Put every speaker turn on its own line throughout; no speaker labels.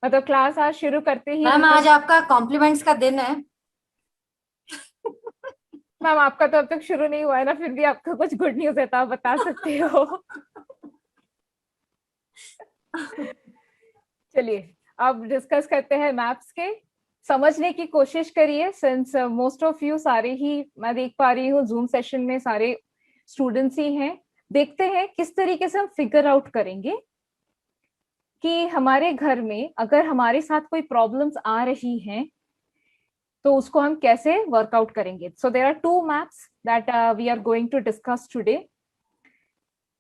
मतलब क्लास आज शुरू करते ही
मैम
हमने।
आज आपका कॉम्प्लीमेंट्स का दिन है।
मैम आपका तो अब तक शुरू नहीं हुआ है ना, फिर भी आपका कुछ गुड न्यूज है तो आप बता सकते हो। चलिए अब डिस्कस करते हैं मैप्स के। समझने की कोशिश करिए, सिंस मोस्ट ऑफ यू, सारे ही मैं देख पा रही हूँ जूम सेशन में सारे स्टूडेंट्स ही हैं। देखते हैं किस तरीके से हम फिगर आउट करेंगे कि हमारे घर में अगर हमारे साथ कोई प्रॉब्लम्स आ रही हैं तो उसको हम कैसे वर्कआउट करेंगे। So there are two maps that we are going to discuss today.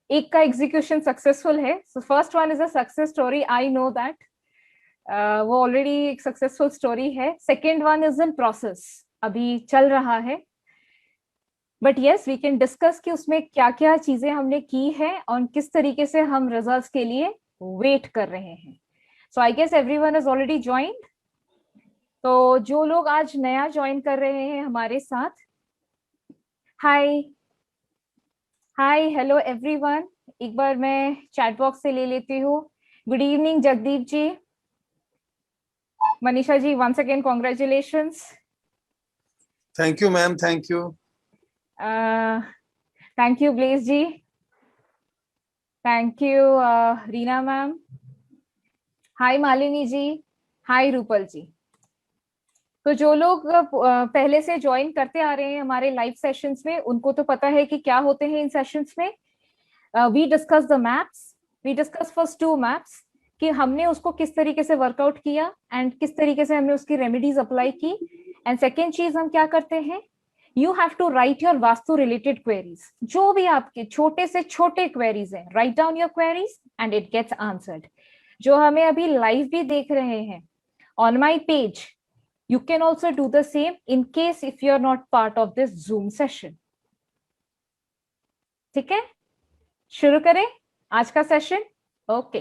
एक का एग्जीक्यूशन सक्सेसफुल है, so first one is a success story, I know that वो ऑलरेडी एक सक्सेसफुल स्टोरी है। Second one is in process, अभी चल रहा है। But yes we can discuss कि उसमें क्या क्या चीजें हमने की है और किस तरीके से हम रिजल्ट्स के लिए वेट कर रहे हैं। So I guess everyone is already joined. तो जो लोग आज नया ज्वाइन कर रहे हैं हमारे साथ, हाय हाय हेलो एवरीवन। एक बार मैं चैट बॉक्स से ले लेती हूँ। Good evening Jagdeep ji, Manisha ji, once again congratulations.
Thank you ma'am, thank you.
Thank you Bless ji, thank you Reena ma'am, hi Malini ji, hi Rupal ji. तो जो लोग पहले से ज्वाइन करते आ रहे हैं हमारे लाइव सेशंस में, उनको तो पता है कि क्या होते हैं इन सेशंस में। We discuss the maps, we discuss first two maps कि हमने उसको किस तरीके से वर्कआउट किया एंड किस तरीके से हमने उसकी रेमेडीज अप्लाई की। एंड सेकेंड चीज हम क्या करते हैं, you have to write your vastu related queries, जो भी आपके छोटे से छोटे क्वेरीज हैं, right down your queries and it gets answered. जो हमें अभी लाइव भी देख रहे हैं on my page, you can also do the same in case if you are not part of this Zoom session. ठीक है, शुरू करें आज का session. Okay,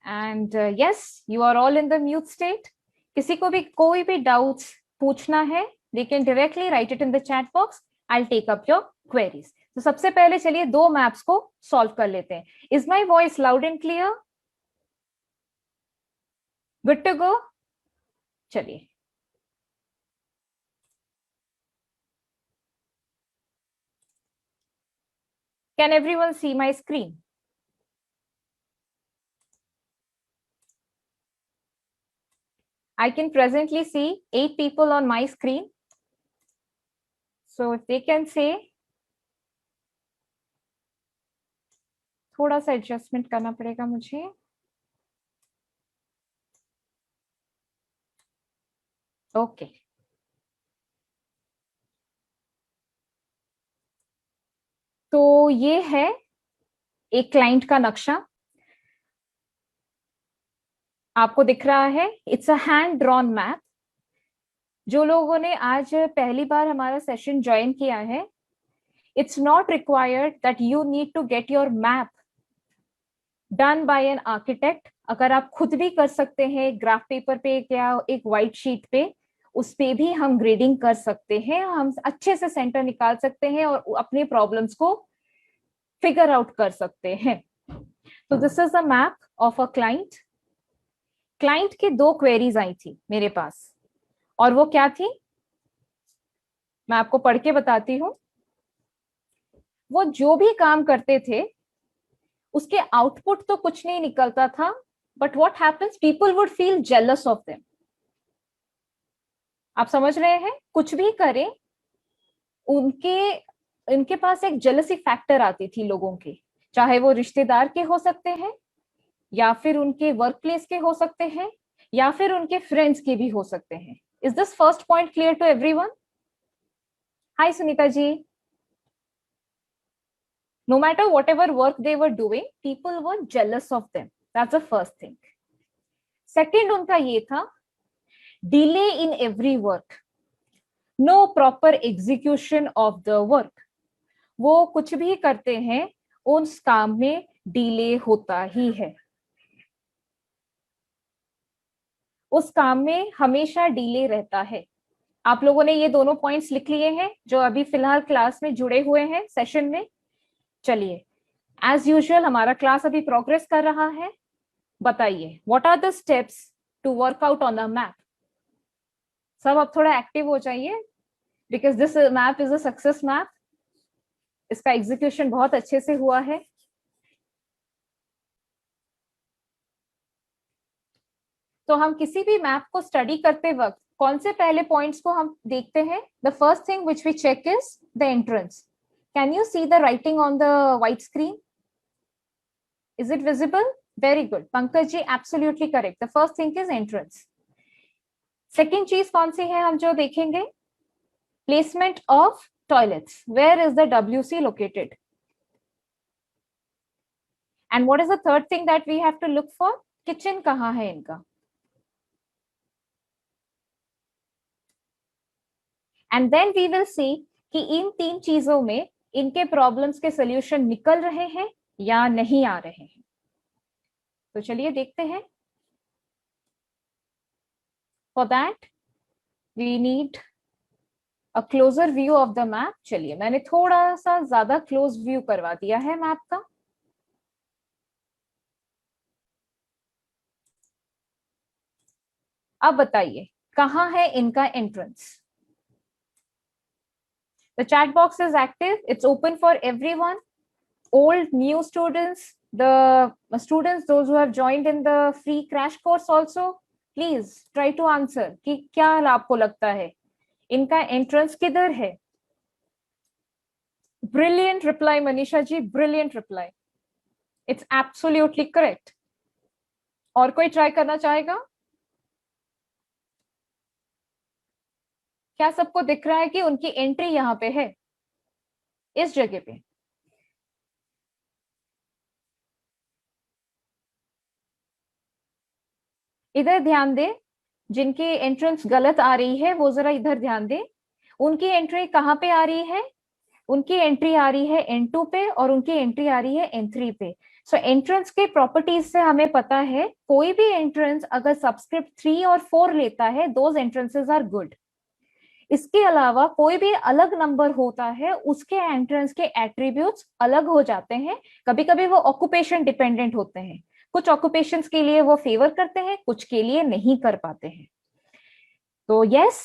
and yes you are all in the mute state. किसी को भी कोई भी डाउट्स पूछना है, they can directly write it in the chat box. I'll take up your queries. तो सबसे पहले चलिए दो मैप्स को सॉल्व कर लेते हैं। Is my voice loud and clear? Good to go? चलिए, can everyone see my screen? I can presently see 8 people on my screen. So if they can say, थोड़ा सा एडजस्टमेंट करना पड़ेगा मुझे। ओके, तो ये है एक क्लाइंट का नक्शा, आपको दिख रहा है। It's a hand drawn map. जो लोगों ने आज पहली बार हमारा सेशन ज्वाइन किया है, it's not required that you need to get your map done by an architect. अगर आप खुद भी कर सकते हैं ग्राफ पेपर पे या एक व्हाइट शीट पे, उस पे भी हम ग्रेडिंग कर सकते हैं, हम अच्छे से सेंटर निकाल सकते हैं और अपने प्रॉब्लम्स को फिगर आउट कर सकते हैं। तो this is a map of a client. Client की दो क्वेरीज आई थी मेरे पास, और वो क्या थी मैं आपको पढ़ के बताती हूँ। वो जो भी काम करते थे उसके आउटपुट तो कुछ नहीं निकलता था, but what happens, people would feel jealous of them. आप समझ रहे हैं, कुछ भी करें उनके पास एक जेलसी फैक्टर आती थी लोगों के, चाहे वो रिश्तेदार के हो सकते हैं या फिर उनके वर्क प्लेस के हो सकते हैं या फिर उनके फ्रेंड्स के भी हो सकते हैं। Is this first point clear to everyone? Hi Sunita ji. No matter whatever work they were doing, people were jealous of them. That's the first thing. Second उनका ये था, delay in every work, no proper execution of the work. वो कुछ भी करते हैं उस काम में डिले होता ही है, उस काम में हमेशा डिले रहता है। आप लोगों ने ये दोनों पॉइंट्स लिख लिए हैं जो अभी फिलहाल क्लास में जुड़े हुए हैं सेशन में। चलिए, एज यूजुअल हमारा क्लास अभी प्रोग्रेस कर रहा है। बताइए what are the steps to work out on the map. सब अब थोड़ा एक्टिव हो जाइए because this map is a success map. इसका एग्जीक्यूशन बहुत अच्छे से हुआ है। तो हम किसी भी मैप को स्टडी करते वक्त कौन से पहले पॉइंट्स को हम देखते हैं? The first thing which we check is the entrance. Can you see the writing on the white screen? Is it visible? Very good Pankaj ji, absolutely correct. The first thing is entrance. Second चीज कौन सी है हम जो देखेंगे? Placement of toilets. Where is the WC located? And what is the third thing that we have to look for? Kitchen कहाँ है इनका? And then we will see कि इन तीन चीजों में इनके प्रॉब्लम्स के सॉल्यूशन निकल रहे हैं या नहीं आ रहे हैं। तो चलिए देखते हैं। For that we need a closer view of the map. चलिए मैंने थोड़ा सा ज्यादा क्लोज व्यू करवा दिया है मैप का। अब बताइए कहाँ है इनका entrance? The chat box is active. It's open for everyone. Old, new students, the students, those who have joined in the free crash course also, please try to answer कि क्या आपको लगता है इनका एंट्रेंस किधर है? Brilliant reply, Manisha ji, brilliant reply. It's absolutely correct. और कोई ट्राई करना चाहेगा? क्या सबको दिख रहा है कि उनकी एंट्री यहाँ पे है, इस जगह पे? इधर ध्यान दे, जिनकी एंट्रेंस गलत आ रही है वो जरा इधर ध्यान दे। उनकी एंट्री कहाँ पे आ रही है? उनकी एंट्री आ रही है N2 पे और उनकी एंट्री आ रही है N3 पे। सो एंट्रेंस के प्रॉपर्टीज से हमें पता है कोई भी एंट्रेंस अगर सबस्क्रिप्ट 3 और 4 लेता है, दोज एंट्रेंसेस आर गुड। इसके अलावा कोई भी अलग नंबर होता है उसके एंट्रेंस के एट्रीब्यूट्स अलग हो जाते हैं। कभी कभी वो ऑक्यूपेशन डिपेंडेंट होते हैं। कुछ ऑक्यूपेशंस के लिए वो फेवर करते हैं, कुछ के लिए नहीं कर पाते हैं। तो yes,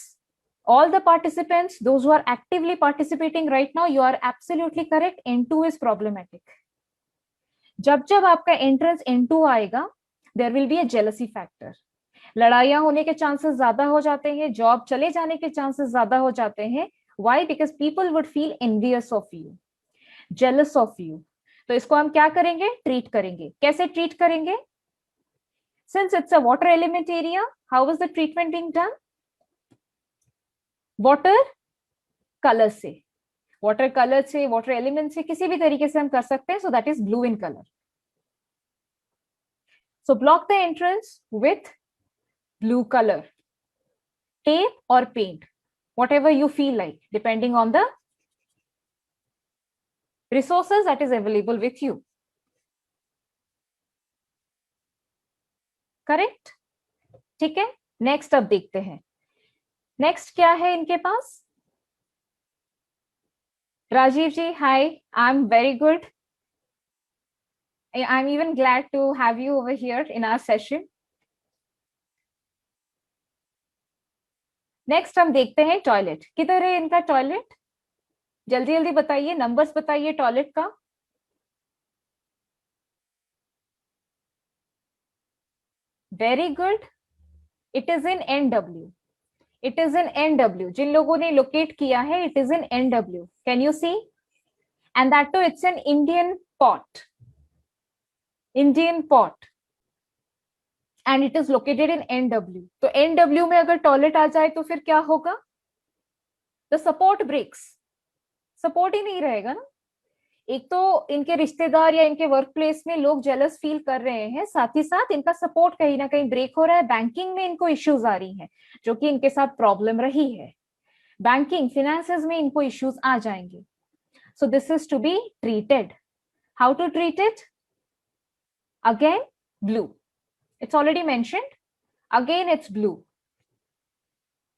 all the participants, those who are actively participating right now, you are absolutely correct. N2 is problematic. जब जब आपका एंट्रेंस N2 आएगा, there will be a jealousy factor. लड़ाइयां होने के चांसेस ज्यादा हो जाते हैं, जॉब चले जाने के चांसेस ज्यादा हो जाते हैं। Why? Because people would feel envious of you, jealous of you. तो इसको हम क्या करेंगे? ट्रीट करेंगे। कैसे ट्रीट करेंगे? Since it's a water element area, how is the treatment being done? Water colour से, वाटर कलर से, वाटर एलिमेंट से, किसी भी तरीके से हम कर सकते हैं। So that is blue in colour. So block the entrance with blue colour, tape और paint, whatever you feel like, depending on the resources that is available with you. Correct? ठीक है, नेक्स्ट अब देखते हैं। नेक्स्ट क्या है इनके पास? Rajiv ji, hi, I am very good. I am even glad to have you over here in our session. Next हम देखते हैं टॉयलेट। किधर है इनका टॉयलेट? जल्दी जल्दी बताइए, नंबर्स बताइए टॉयलेट का। Very good, it is in NW। It is in NW। जिन लोगों ने लोकेट किया है, it is in NW। Can you see? And that too it's an Indian pot, Indian pot, and it is located in NW। तो NW में अगर toilet आ जाए तो फिर क्या होगा? द सपोर्ट ब्रेक्स, सपोर्ट ही नहीं रहेगा ना। एक तो इनके रिश्तेदार या इनके वर्क प्लेस में लोग जेलस फील कर रहे हैं, साथ ही साथ इनका सपोर्ट कहीं ना कहीं ब्रेक हो रहा है। बैंकिंग में इनको इश्यूज आ रही हैं, जो कि इनके साथ प्रॉब्लम रही है। बैंकिंग फिनेंसेस में इनको इश्यूज आ जाएंगे। So this is to be treated. How to treat it? Again blue, it's already mentioned. Again it's blue.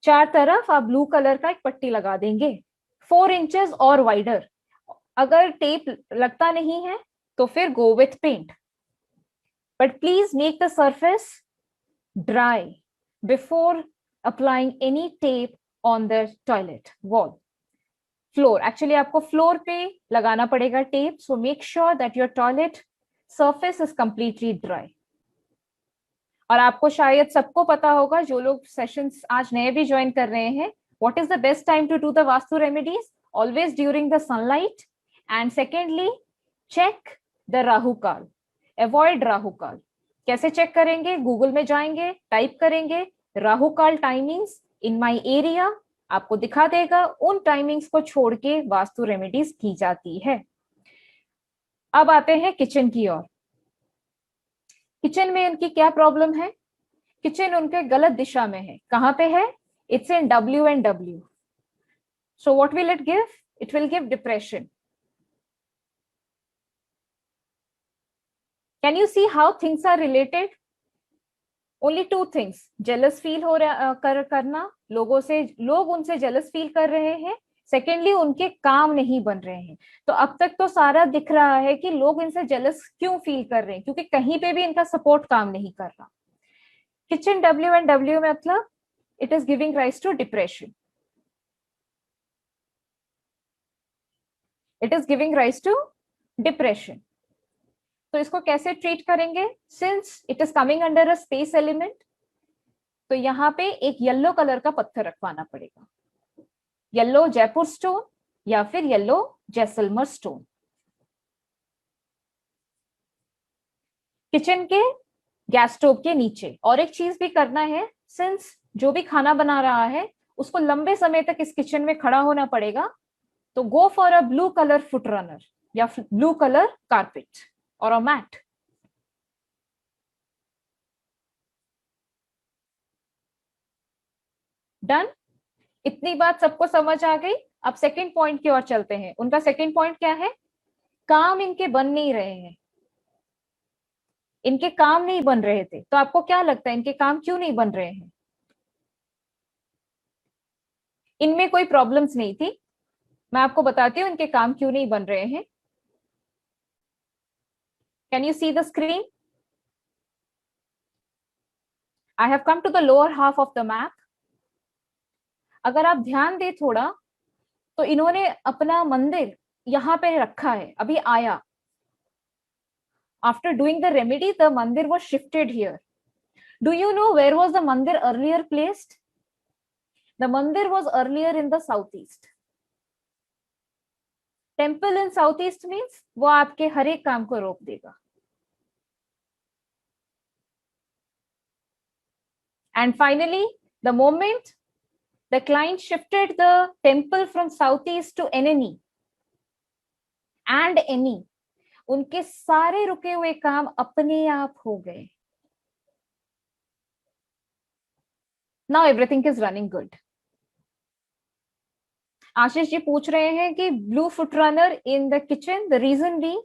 चार तरफ आप ब्लू कलर का एक पट्टी लगा देंगे, 4 इंचेस और वाइडर। अगर टेप लगता नहीं है तो फिर go with paint. but please make the surface dry before applying any tape on the toilet wall. Floor, actually आपको floor पे लगाना पड़ेगा tape, so make sure that your toilet surface is completely dry. और आपको शायद सबको पता होगा, जो लोग सेशंस आज नए भी ज्वाइन कर रहे हैं, what is the best time to do the vastu remedies? Always during the sunlight. And secondly, check the rahu kal. Avoid rahu kal. कैसे चेक करेंगे? गूगल में जाएंगे, टाइप करेंगे राहु काल टाइमिंग्स इन माय एरिया, आपको दिखा देगा। उन टाइमिंग्स को छोड़ के वास्तु रेमेडीज की जाती है। अब आते हैं किचन की ओर। किचन में उनकी क्या प्रॉब्लम है? किचन उनके गलत दिशा में है। कहां पे है? It's in W and W. So what will it give? It will give depression. Can you see how things are related? Only two things. Jealous feel हो रहा करना, लोगों से, लोग उनसे jealous feel कर रहे हैं। सेकेंडली उनके काम नहीं बन रहे हैं। तो अब तक तो सारा दिख रहा है कि लोग इनसे जेलस क्यों फील कर रहे हैं, क्योंकि कहीं पे भी इनका सपोर्ट काम नहीं कर रहा। किचन W and W में मतलब it is giving rise to depression, it is giving rise to depression. तो इसको कैसे ट्रीट करेंगे? Since it is coming under a space element, तो यहाँ पे एक येलो कलर का पत्थर रखवाना पड़ेगा, येलो जयपुर स्टोन या फिर येलो जैसलमर स्टोन। किचन के गैस स्टोव के नीचे। और एक चीज भी करना है, सिंस जो भी खाना बना रहा है उसको लंबे समय तक इस किचन में खड़ा होना पड़ेगा, तो go for a blue colour foot runner या ब्लू कलर कारपेट और अ मैट। डन? इतनी बात सबको समझ आ गई? अब सेकंड पॉइंट की ओर चलते हैं। उनका सेकंड पॉइंट क्या है? काम इनके बन नहीं रहे हैं, इनके काम नहीं बन रहे थे। तो आपको क्या लगता है इनके काम क्यों नहीं बन रहे हैं? इनमें कोई प्रॉब्लम्स नहीं थी, मैं आपको बताती हूँ इनके काम क्यों नहीं बन रहे हैं। Can you see the screen? I have come to the lower half of the map. अगर आप ध्यान दें थोड़ा, तो इन्होंने अपना मंदिर यहां पे रखा है। अभी आया, after doing the remedy the mandir was shifted here. Do you know where was the mandir earlier placed? The mandir was earlier in the south east. Temple in south east means वो आपके हर एक काम को रोक देगा। And finally the moment the client shifted the temple from southeast to NNE and NE, उनके सारे रुके हुए काम अपने आप हो गए। Now everything is running good. Ashish ji पूछ रहे हैं कि blue foot runner in the kitchen, the reason being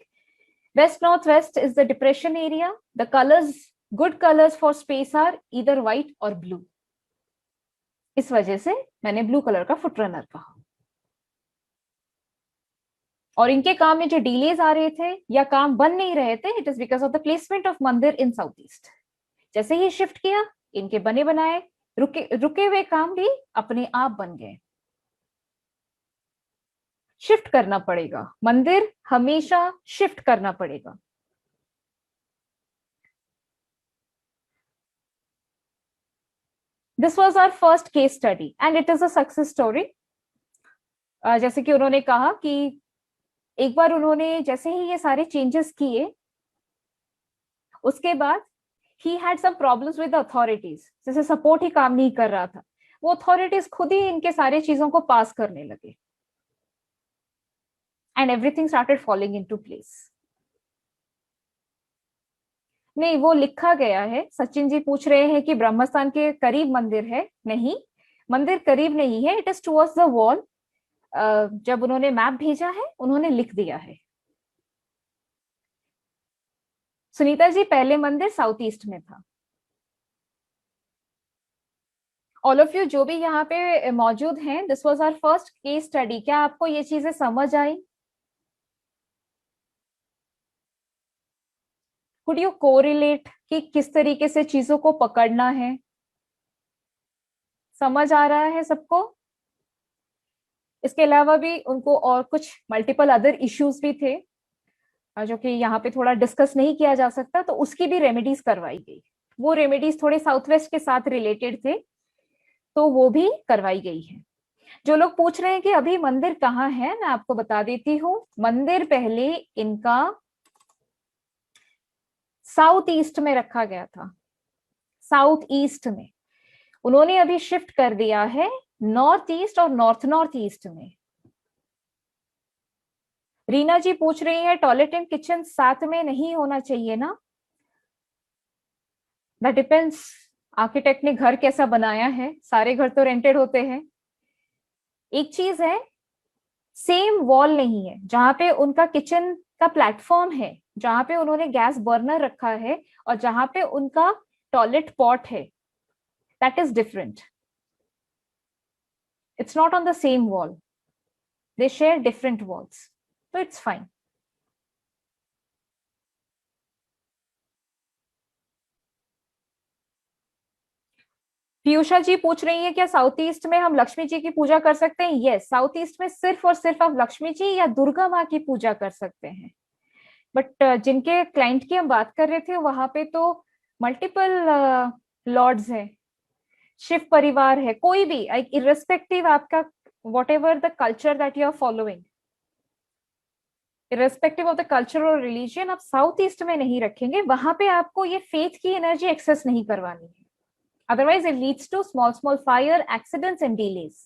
west north west is the depression area, the colours, good colours for space are either white और ब्लू। इस वजह से मैंने blue colour का फुट रनर कहा। और इनके काम में जो डिलेज आ रहे थे या काम बन नहीं रहे थे, it is because of the placement of मंदिर इन साउथ ईस्ट। जैसे ही शिफ्ट किया, इनके बने बनाए रुके हुए काम भी अपने आप बन गए। शिफ्ट करना पड़ेगा, मंदिर हमेशा शिफ्ट करना पड़ेगा। This was our first case study and it is a success story. जैसे कि उन्होंने कहा कि एक बार उन्होंने जैसे ही ये सारे चेंजेस किए, उसके बाद he had some problems with the authorities. जैसे सपोर्ट ही काम नहीं कर रहा था, वो अथॉरिटीज खुद ही इनके सारे चीजों को पास करने लगे and everything started falling into place. नहीं, वो लिखा गया है। सचिन जी पूछ रहे हैं कि ब्रह्मस्थान के करीब मंदिर है। नहीं, मंदिर करीब नहीं है, it is towards the wall. जब उन्होंने मैप भेजा है, उन्होंने लिख दिया है। सुनीता जी, पहले मंदिर साउथ ईस्ट में था। ऑल ऑफ यू जो भी यहाँ पे मौजूद हैं, this was our first case study. क्या आपको ये चीजें समझ आई? कुड यू कोरिलेट कि किस तरीके से चीजों को पकड़ना है? समझ आ रहा है सबको? इसके अलावा भी उनको और कुछ मल्टीपल अदर इश्यूज भी थे जो कि यहाँ पे थोड़ा डिस्कस नहीं किया जा सकता, तो उसकी भी रेमेडीज करवाई गई। वो रेमेडीज थोड़े साउथ वेस्ट के साथ रिलेटेड थे, तो वो भी करवाई गई है। जो लोग पूछ रहे हैं कि अभी मंदिर कहाँ है, मैं आपको बता देती हूँ। मंदिर पहले इनका साउथ ईस्ट में रखा गया था, साउथ ईस्ट में। उन्होंने अभी शिफ्ट कर दिया है नॉर्थ ईस्ट और नॉर्थ नॉर्थ ईस्ट में। रीना जी पूछ रही है टॉयलेट एंड किचन साथ में नहीं होना चाहिए ना? दैट डिपेंड्स, आर्किटेक्ट ने घर कैसा बनाया है। सारे घर तो रेंटेड होते हैं। एक चीज है, सेम वॉल नहीं है। जहां पे उनका किचन का प्लेटफॉर्म है, जहां पे उन्होंने गैस बर्नर रखा है और जहां पे उनका टॉयलेट पॉट है, that is different. It's not on the same wall, they share different walls, तो इट्स फाइन। पीयूषा जी पूछ रही है क्या साउथ ईस्ट में हम लक्ष्मी जी की पूजा कर सकते हैं? यस, साउथ ईस्ट में सिर्फ और सिर्फ आप लक्ष्मी जी या दुर्गा माँ की पूजा कर सकते हैं। बट जिनके क्लाइंट की हम बात कर रहे थे वहां पे तो मल्टीपल लॉर्ड्स है, शिव परिवार है, कोई भी, इररेस्पेक्टिव आपका whatever the culture that you are following, irrespective of the culture और रिलीजन, आप साउथ ईस्ट में नहीं रखेंगे। वहां पे आपको ये फेथ की एनर्जी एक्सेस नहीं करवानी है, otherwise it leads to small fire accidents and delays.